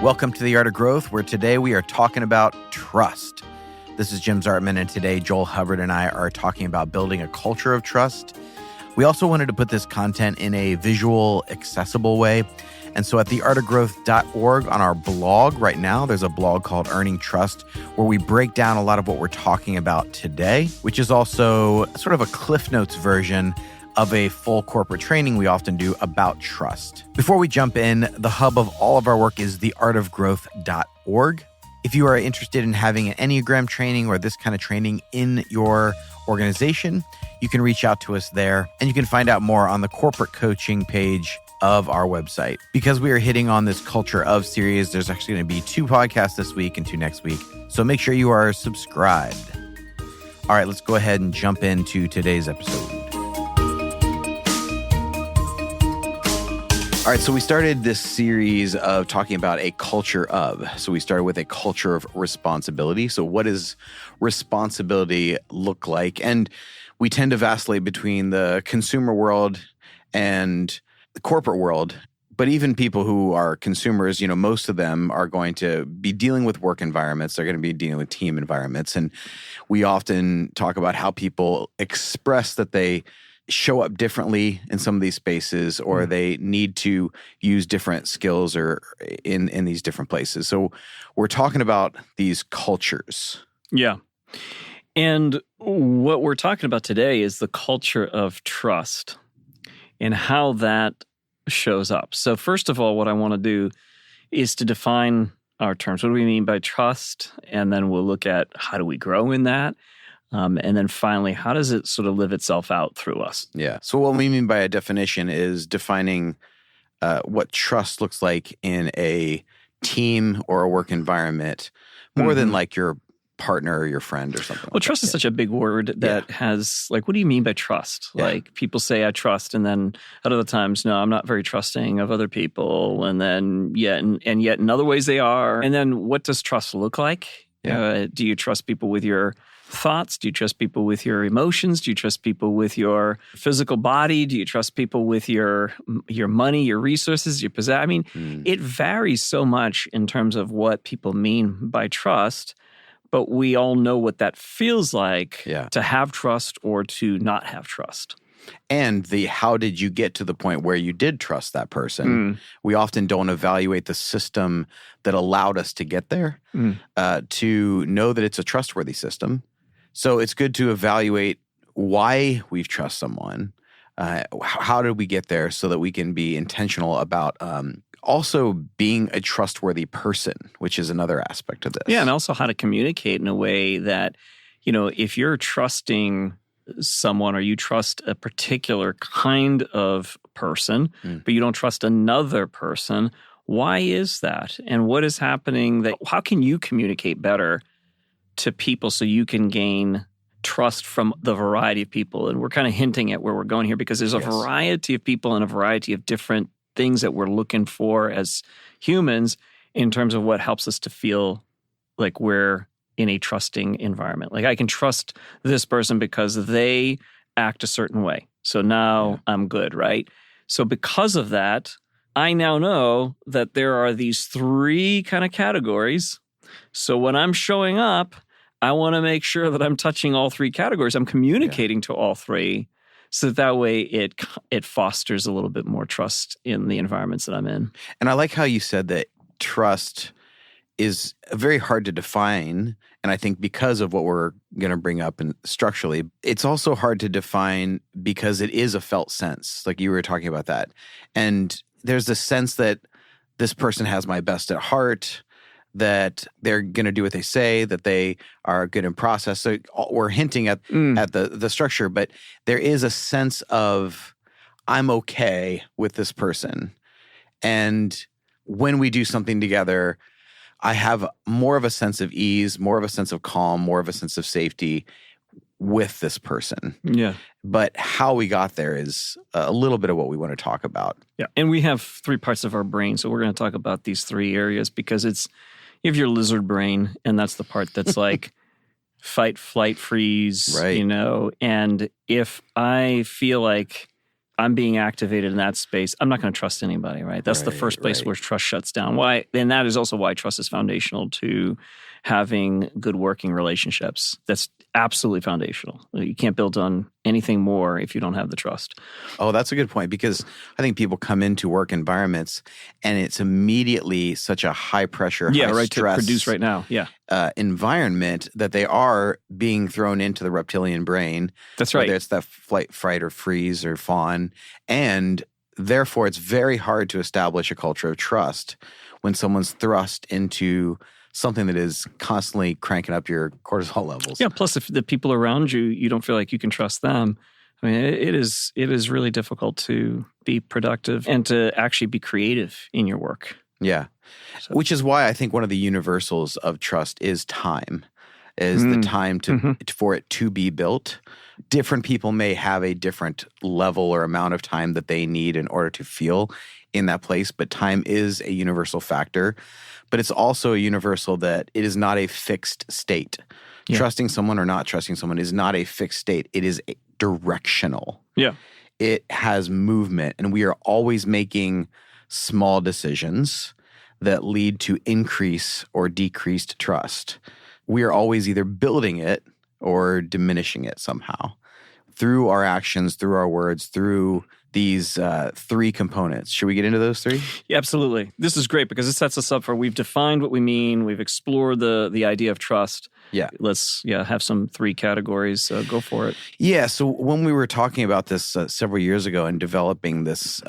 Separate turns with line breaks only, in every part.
Welcome to The Art of Growth, where today we are talking about trust. This is Jim Zartman, and today Joel Hubbard and I are talking about building a culture of trust. We also wanted to put this content in a visual, accessible way. And so at theartofgrowth.org on our blog right now, there's a blog called Earning Trust, where we break down a lot of what we're talking about today, which is also sort of a Cliff Notes version of a full corporate training we often do about trust. Before we jump in, the hub of all of our work is theartofgrowth.org. If you are interested in having an Enneagram training or this kind of training in your organization, you can reach out to us there, and you can find out more on the corporate coaching page of our website. Because we are hitting on this culture of series, there's actually going to be 2 podcasts this week and 2 next week. So make sure you are subscribed. All right, let's go ahead and jump into today's episode. All right, so we started this series of talking about a culture of. So we started with a culture of responsibility. So what does responsibility look like? And we tend to vacillate between the consumer world and the corporate world. But even people who are consumers, most of them are going to be dealing with work environments. They're going to be dealing with team environments. And we often talk about how people express that they show up differently in some of these spaces, or they need to use different skills or in these different places. So we're talking about these cultures.
Yeah. And what we're talking about today is the culture of trust and how that shows up. So first of all, what I want to do is to define our terms. What do we mean by trust? And then we'll look at how do we grow in that? And then finally, how does it sort of live itself out through us?
Yeah. So what we mean by a definition is defining what trust looks like in a team or a work environment, more than like your partner or your friend or something.
Well, trust is such a big word that has, what do you mean by trust?
Yeah.
Like, people say, I trust, and then at other times, no, I'm not very trusting of other people. And then, yet in other ways they are. And then what does trust look like?
Yeah.
Do you trust people with your thoughts? Do you trust people with your emotions? Do you trust people with your physical body? Do you trust people with your money, your resources, your possessions? I mean, it varies so much in terms of what people mean by trust, but we all know what that feels like to have trust or to not have trust.
And how did you get to the point where you did trust that person? We often don't evaluate the system that allowed us to get there to know that it's a trustworthy system. So it's good to evaluate why we trust someone. How did we get there so that we can be intentional about also being a trustworthy person, which is another aspect of this.
Yeah, and also how to communicate in a way that, if you're trusting someone or you trust a particular kind of person, but you don't trust another person, why is that? And what is happening how can you communicate better to people so you can gain trust from the variety of people? And we're kind of hinting at where we're going here, because there's a variety of people and a variety of different things that we're looking for as humans in terms of what helps us to feel like we're in a trusting environment. Like, I can trust this person because they act a certain way. So now I'm good, right? So because of that, I now know that there are these 3 kind of categories. So when I'm showing up, I want to make sure that I'm touching all 3 categories. I'm communicating to all 3, so that way it fosters a little bit more trust in the environments that I'm in.
And I like how you said that trust is very hard to define. And I think because of what we're going to bring up and structurally, it's also hard to define because it is a felt sense. Like you were talking about that. And there's this sense that this person has my best at heart, that they're going to do what they say, that they are good in process. So we're hinting at the structure, but there is a sense of I'm okay with this person. And when we do something together, I have more of a sense of ease, more of a sense of calm, more of a sense of safety with this person.
Yeah.
But how we got there is a little bit of what we want to talk about.
Yeah. And we have 3 parts of our brain. So we're going to talk about these 3 areas because you have your lizard brain, and that's the part that's like fight, flight, freeze,
right.
And if I feel like I'm being activated in that space, I'm not going to trust anybody, right? That's the first place where trust shuts down. Why? And that is also why trust is foundational to having good working relationships. That's absolutely foundational. You can't build on anything more if you don't have the trust.
Oh, that's a good point, because I think people come into work environments and it's immediately such a high pressure, high stress,
to produce right now.
Environment that they are being thrown into the reptilian brain.
That's right.
Whether it's that flight, fright, or freeze or fawn. And therefore, it's very hard to establish a culture of trust when someone's thrust into something that is constantly cranking up your cortisol levels.
Yeah, plus if the people around you, you don't feel like you can trust them. I mean, it is really difficult to be productive and to actually be creative in your work.
Yeah. So. Which is why I think one of the universals of trust is time, is the time for it to be built. Different people may have a different level or amount of time that they need in order to feel in that place, but time is a universal factor. But it's also a universal that it is not a fixed state. Yeah. Trusting someone or not trusting someone is not a fixed state. It is directional.
Yeah.
It has movement, and we are always making small decisions that lead to increase or decreased trust. We are always either building it or diminishing it somehow through our actions, through our words, through these three components. Should we get into those three?
Yeah, absolutely. This is great because it sets us up for, we've defined what we mean. We've explored the idea of trust.
Yeah.
Let's have some three categories. Go for it.
Yeah. So when we were talking about this several years ago and developing this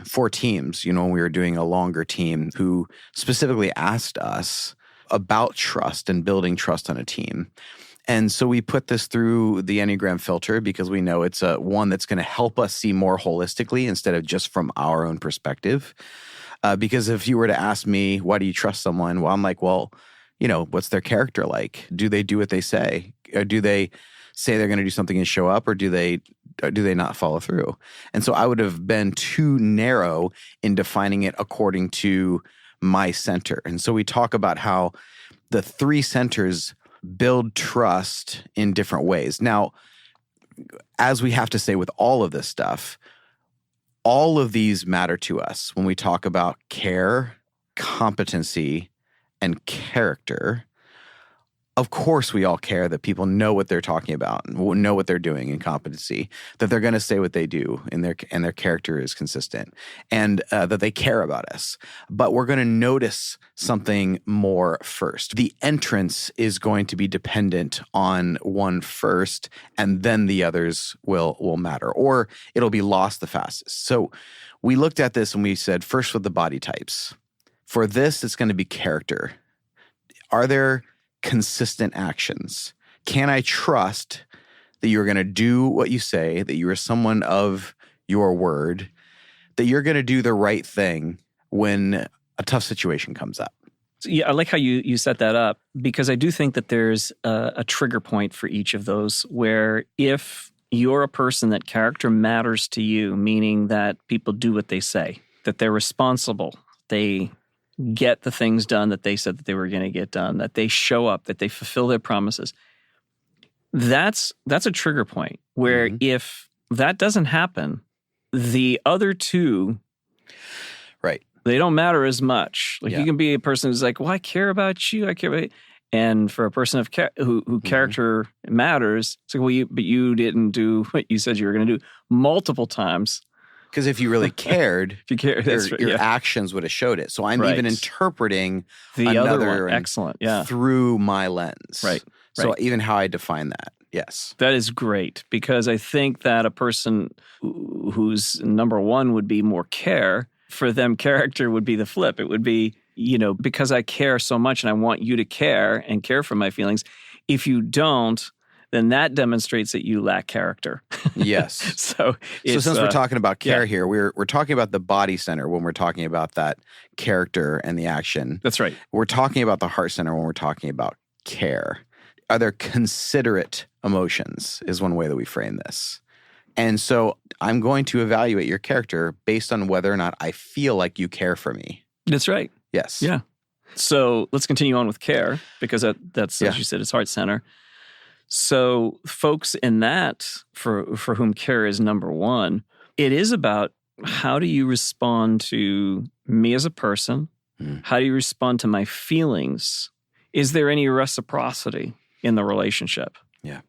for teams, when we were doing a longer team who specifically asked us about trust and building trust on a team. And so we put this through the Enneagram filter because we know it's one that's going to help us see more holistically instead of just from our own perspective. Because if you were to ask me, why do you trust someone? Well, I'm like, what's their character like? Do they do what they say? Or do they say they're going to do something and show up? Or do they not follow through? And so I would have been too narrow in defining it according to my center. And so we talk about how the three centers build trust in different ways. Now, as we have to say with all of this stuff, all of these matter to us when we talk about care, competency, and character. Of course, we all care that people know what they're talking about and know what they're doing in competency, that they're going to say what they do and their character is consistent, and that they care about us. But we're going to notice something more first. The entrance is going to be dependent on one first, and then the others will matter, or it'll be lost the fastest. So we looked at this and we said, first with the body types. For this, it's going to be character. Are there consistent actions? Can I trust that you're going to do what you say, that you are someone of your word, that you're going to do the right thing when a tough situation comes up?
So, I like how you set that up, because I do think that there's a trigger point for each of those where if you're a person that character matters to you, meaning that people do what they say, that they're responsible, they get the things done that they said that they were going to get done, that they show up, that they fulfill their promises. That's a trigger point where if that doesn't happen, the other two,
right,
they don't matter as much. Like you can be a person who's like, well, I care about you. I care about you. And for a person of who character matters, it's like, well, but you didn't do what you said you were going to do multiple times.
Because if you really cared, your actions would have showed it. So I'm even interpreting
the
another
one. Excellent.
Through my lens.
Right.
So even how I define that. Yes.
That is great, because I think that a person whose number one would be more care, for them character would be the flip. It would be, because I care so much and I want you to care and care for my feelings. If you don't, then that demonstrates that you lack character.
Yes.
So
since we're talking about care here, we're talking about the body center when we're talking about that character and the action.
That's right.
We're talking about the heart center when we're talking about care. Are there considerate emotions is one way that we frame this. And so I'm going to evaluate your character based on whether or not I feel like you care for me.
That's right.
Yes.
Yeah. So let's continue on with care, because that's as you said, it's heart center. So folks in that, for whom care is number one, It is about how do you respond to me as a person? How do you respond to my feelings? Is there any reciprocity in the relationship?
Yeah.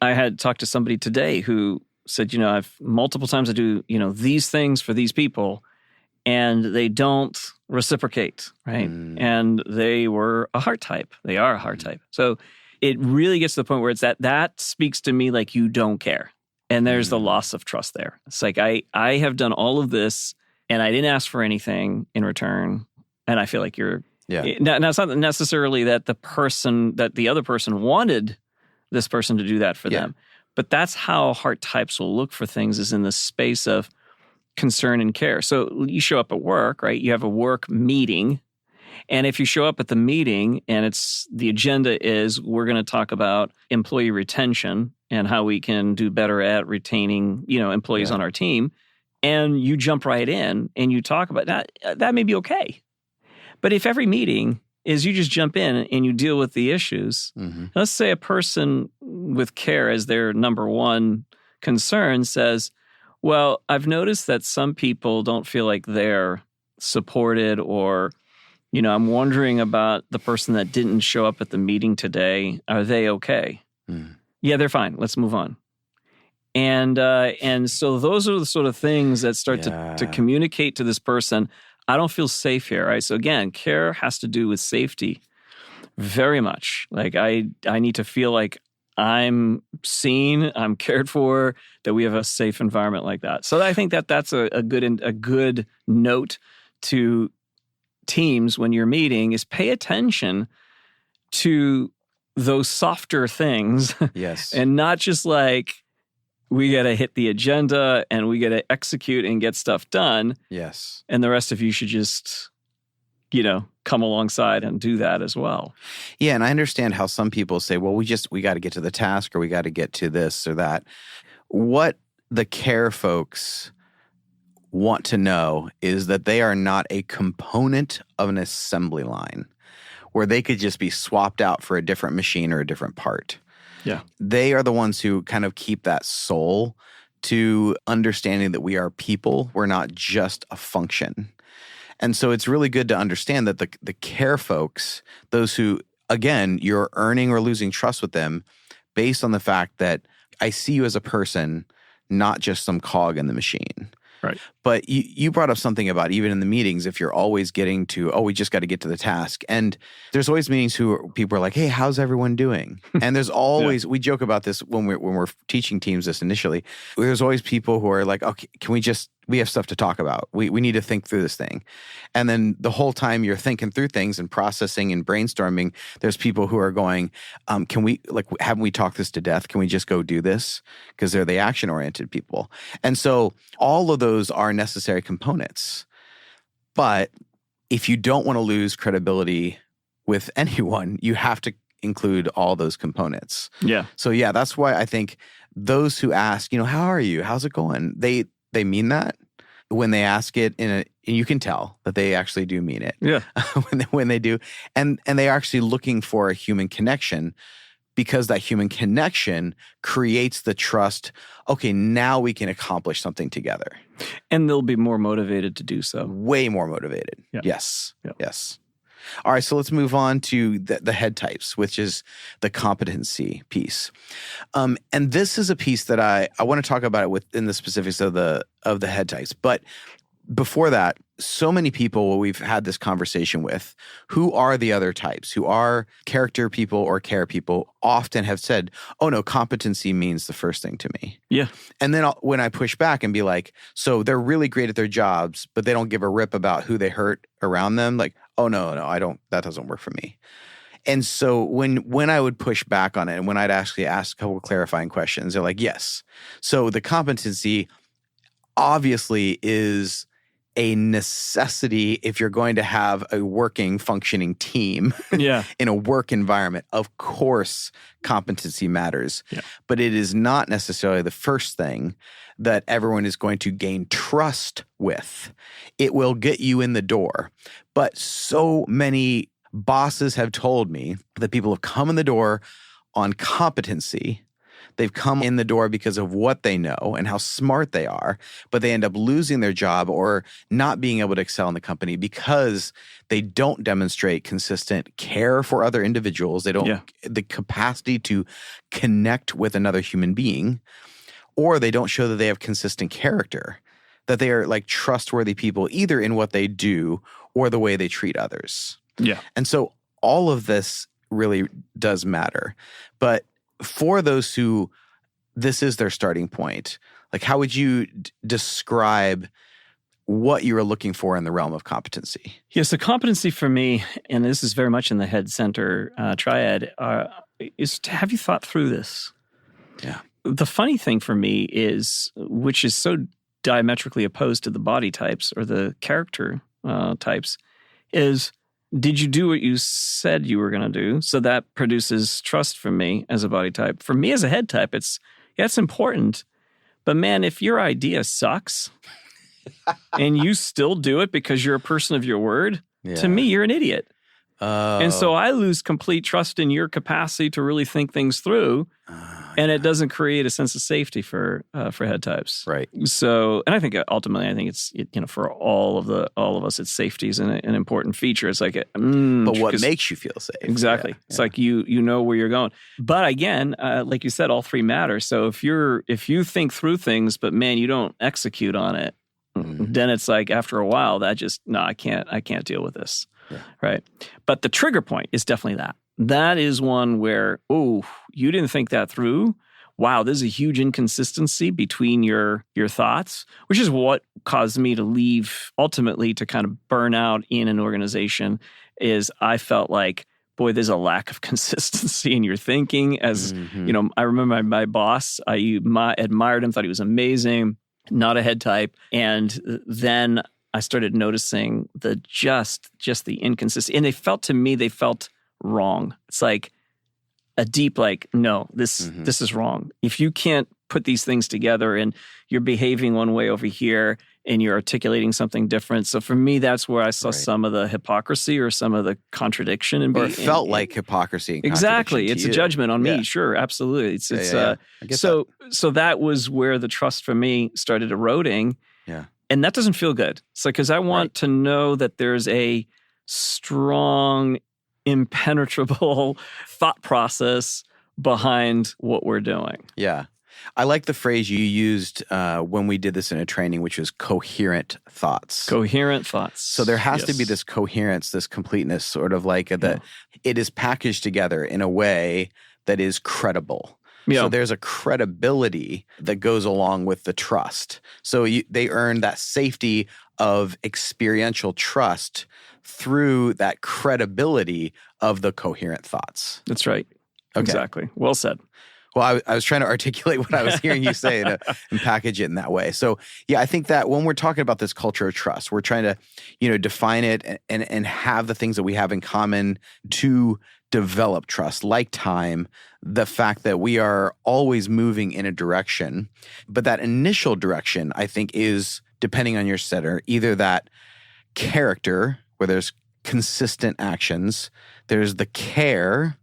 I had talked to somebody today who said, I've multiple times I do, these things for these people and they don't reciprocate, right? And they were a heart type. They are a heart type. So it really gets to the point where it's that speaks to me like you don't care. And there's the loss of trust there. It's like, I have done all of this and I didn't ask for anything in return. And I feel like you're, now it's not necessarily that the other person wanted this person to do that for them. But that's how heart types will look for things, is in the space of concern and care. So you show up at work, right? You have a work meeting. And if you show up at the meeting and the agenda is we're going to talk about employee retention and how we can do better at retaining, employees on our team, and you jump right in and you talk about that may be okay. But if every meeting is you just jump in and you deal with the issues, let's say a person with care as their number one concern says, well, I've noticed that some people don't feel like they're supported, or, I'm wondering about the person that didn't show up at the meeting today. Are they okay? Yeah, they're fine. Let's move on. And so those are the sort of things that start to communicate to this person, I don't feel safe here, right? So again, care has to do with safety very much. Like I need to feel like I'm seen, I'm cared for, that we have a safe environment like that. So I think that's a good note to teams when you're meeting, is pay attention to those softer things.
Yes. And
not just like, we got to hit the agenda and we got to execute and get stuff done.
Yes.
And the rest of you should just, come alongside and do that as well.
Yeah. And I understand how some people say, well, we got to get to the task, or we got to get to this or that. What the care folks want to know is that they are not a component of an assembly line where they could just be swapped out for a different machine or a different part.
Yeah.
They are the ones who kind of keep that soul to understanding that we are people. We're not just a function. And so it's really good to understand that the care folks, those who, again, you're earning or losing trust with them based on the fact that I see you as a person, not just some cog in the machine.
Right.
But you brought up something about even in the meetings, if you're always getting to, we just got to get to the task. And there's always meetings people are like, hey, how's everyone doing? And there's always, we joke about this when we're teaching teams this initially. There's always people who are like, okay, we have stuff to talk about. We need to think through this thing. And then the whole time you're thinking through things and processing and brainstorming, there's people who are going, haven't we talked this to death? Can we just go do this? Because they're the action-oriented people. And so all of those are necessary components. But if you don't want to lose credibility with anyone, you have to include all those components.
Yeah.
So yeah, that's why I think those who ask, how are you? How's it going? They mean that when they ask it and you can tell that they actually do mean it.
Yeah.
when they do. And they're actually looking for a human connection, because that human connection creates the trust. Okay, now we can accomplish something together.
And they'll be more motivated to do so.
Way more motivated.
Yeah.
Yes.
Yeah.
Yes. All right, so let's move on to the head types, which is the competency piece. And this is a piece that I want to talk about it within the specifics of the head types. But before that, so many people we've had this conversation with who are the other types, who are character people or care people, often have said, oh no, competency means the first thing to me.
Yeah.
And then when I push back and be like, so they're really great at their jobs, but they don't give a rip about who they hurt around them. Like, oh no, I don't, that doesn't work for me. And so when I would push back on it and when I'd actually ask a couple of clarifying questions, they're like, yes. So the competency obviously is a necessity if you're going to have a working, functioning team in a work environment. Of course, competency matters, but it is not necessarily the first thing that everyone is going to gain trust with. It will get you in the door, but so many bosses have told me that people have come in the door on competency They've come in the door because of what they know and how smart they are, but they end up losing their job or not being able to excel in the company because they don't demonstrate consistent care for other individuals. They don't the capacity to connect with another human being, or they don't show that they have consistent character, that they are like trustworthy people either in what they do or the way they treat others.
Yeah.
And so all of this really does matter. But for those who this is their starting point, like how would you describe what you are looking for in the realm of competency?
Yes, the competency for me, and this is very much in the head center triad, is to have you thought through this.
Yeah.
The funny thing for me is, which is so diametrically opposed to the body types or the character types, is did you do what you said you were going to do? So that produces trust for me as a body type. For me as a head type, it's important. But man, if your idea sucks and you still do it because you're a person of your word, to me, you're an idiot. And so I lose complete trust in your capacity to really think things through. And it doesn't create a sense of safety for head types,
right?
So, and I think ultimately, it's for all of us, it's safety is an important feature. It's like,
but what makes you feel safe?
Exactly. Yeah, it's like you know where you're going. But again, like you said, all three matter. So if you think through things, but man, you don't execute on it, then it's like after a while, that just I can't deal with this, right? But the trigger point is definitely that. That is one where, you didn't think that through. Wow, there's a huge inconsistency between your thoughts, which is what caused me to leave, ultimately to kind of burn out in an organization, is I felt like, boy, there's a lack of consistency in your thinking. As I remember my boss, I admired him, thought he was amazing, not a head type. And then I started noticing just the inconsistency. And they felt wrong. It's like a deep, no, this is wrong. If you can't put these things together and you're behaving one way over here and you're articulating something different. So for me, that's where I saw some of the hypocrisy or some of the contradiction.
Or it felt like hypocrisy. And
exactly. It's a judgment on me. Sure. Absolutely. So that was where the trust for me started eroding.
Yeah.
And that doesn't feel good. So because I want to know that there's a strong, impenetrable thought process behind what we're doing.
Yeah. I like the phrase you used when we did this in a training, which was coherent thoughts.
Coherent thoughts.
So there has to be this coherence, this completeness, sort of like that it is packaged together in a way that is credible. Yeah. So there's a credibility that goes along with the trust. So they earn that safety of experiential trust through that credibility of the coherent thoughts.
That's right. Okay. Exactly. Well said.
Well, I was trying to articulate what I was hearing you say and package it in that way. So, yeah, I think that when we're talking about this culture of trust, we're trying to, define it and have the things that we have in common to develop trust, like time, the fact that we are always moving in a direction. But that initial direction, I think, is, depending on your setter, either that character where there's consistent actions, there's the care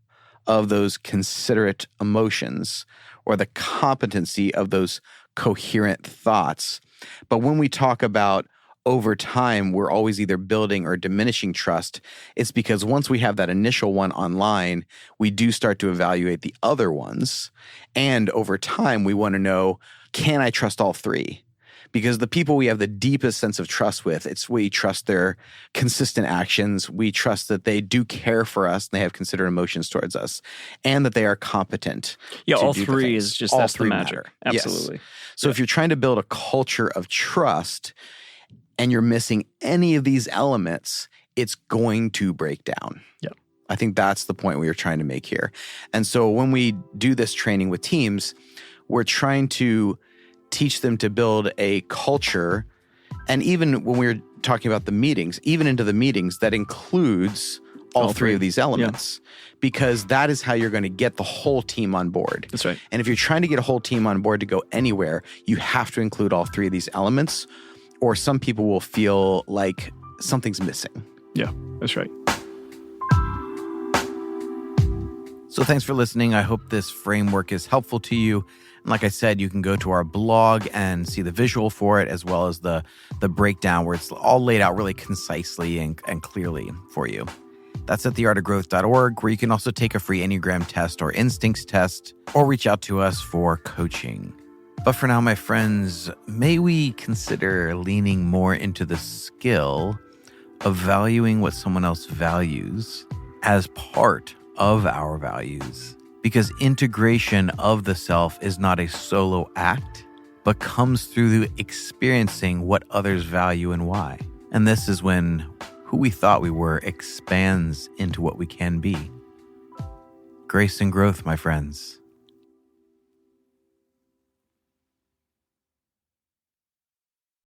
of those considerate emotions, or the competency of those coherent thoughts. But when we talk about over time, we're always either building or diminishing trust, it's because once we have that initial one online, we do start to evaluate the other ones. And over time, we want to know, can I trust all three? Because the people we have the deepest sense of trust with, we trust their consistent actions. We trust that they do care for us and they have considerate emotions towards us, and that they are competent.
Yeah, all three is just, that's the magic.
Matter.
Absolutely.
Yes. So if you're trying to build a culture of trust and you're missing any of these elements, it's going to break down.
Yeah.
I think that's the point we are trying to make here. And so when we do this training with teams, we're trying to teach them to build a culture. And even when we're talking about the meetings, even into the meetings, that includes all three of these elements, because that is how you're going to get the whole team on board.
That's right.
And if you're trying to get a whole team on board to go anywhere, you have to include all three of these elements, or some people will feel like something's missing.
Yeah, that's right.
So So thanks for listening. I hope this framework is helpful to you. And like I said, you can go to our blog and see the visual for it, as well as the breakdown where it's all laid out really concisely and clearly for you. That's at theartofgrowth.org, where you can also take a free Enneagram test or instincts test, or reach out to us for coaching. But for now, my friends, may we consider leaning more into the skill of valuing what someone else values as part of our values. Because integration of the self is not a solo act, but comes through experiencing what others value and why. And this is when who we thought we were expands into what we can be. Grace and growth, my friends.